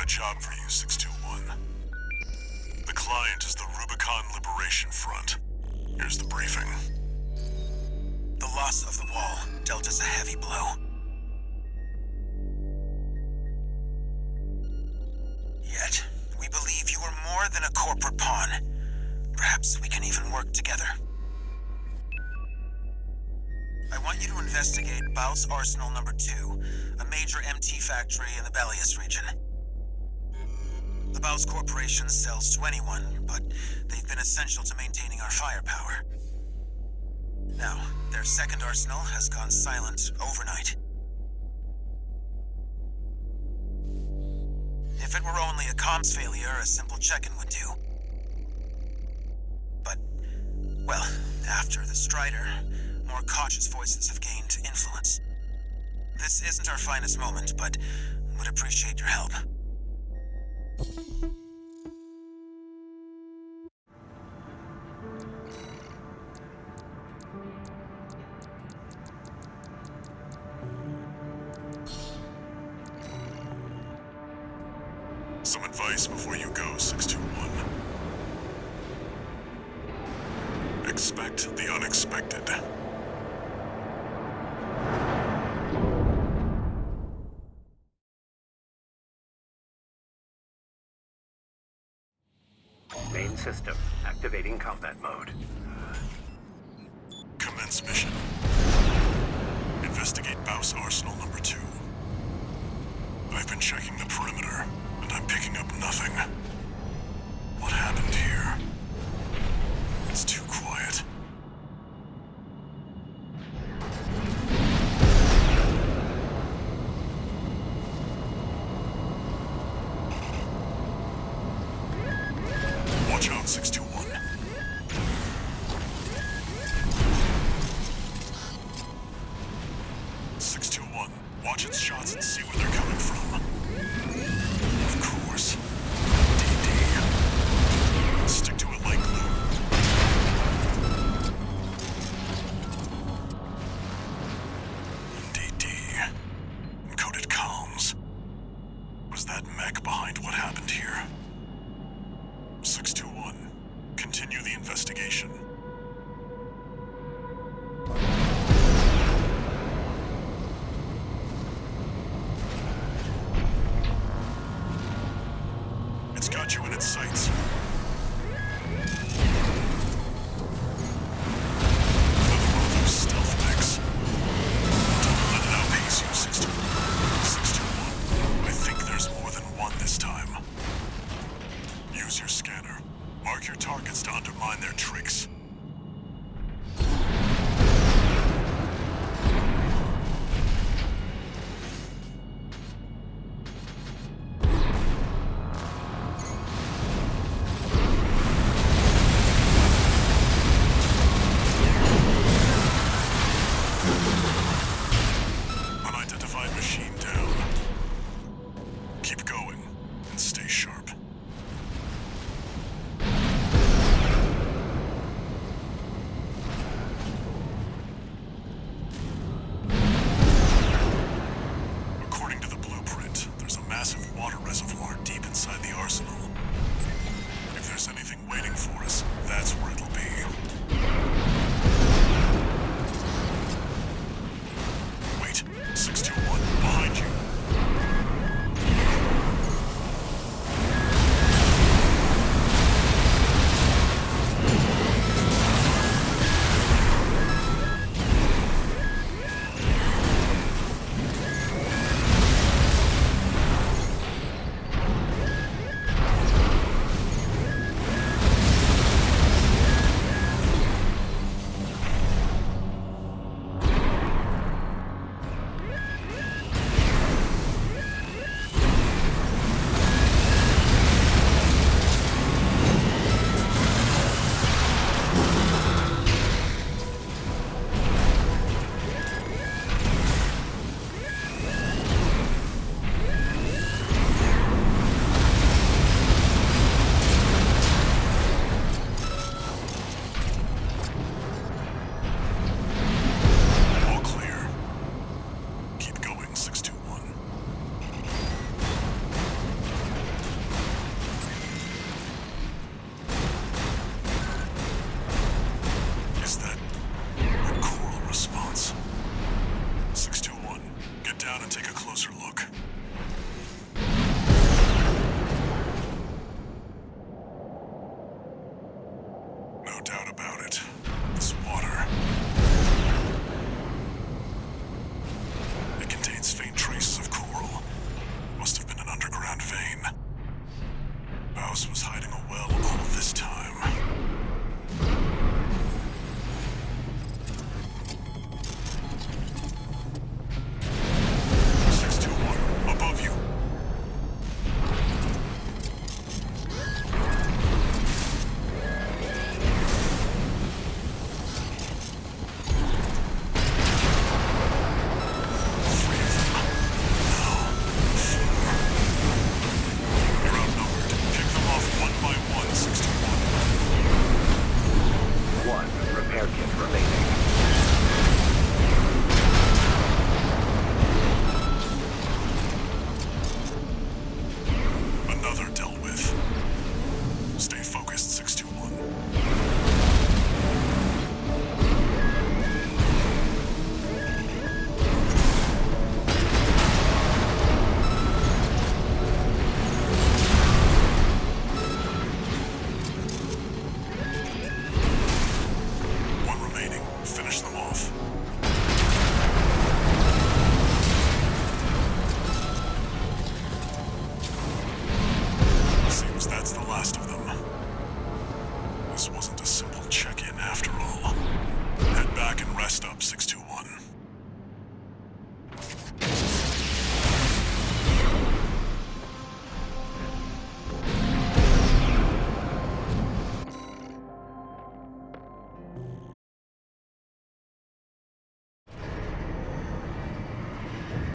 job for you, 621. The client is the Rubicon Liberation Front. Here's the briefing. The loss of the wall dealt us a heavy blow. Yet, we believe you are more than a corporate pawn. Perhaps we can even work together. I want you to investigate Baus Arsenal number 2, a major MT factory in the Bellius region. The Baus Corporation sells to anyone, but they've been essential to maintaining our firepower. Now, their second arsenal has gone silent overnight. If it were only a comms failure, a simple check-in would do. But, well, after the Strider, more cautious voices have gained influence. This isn't our finest moment, but would appreciate your help. Some advice before you go, 621. Expect the unexpected. Main system activating combat mode. Commence mission. Investigate Baus Arsenal number 2. I've been checking the perimeter, and I'm picking up nothing.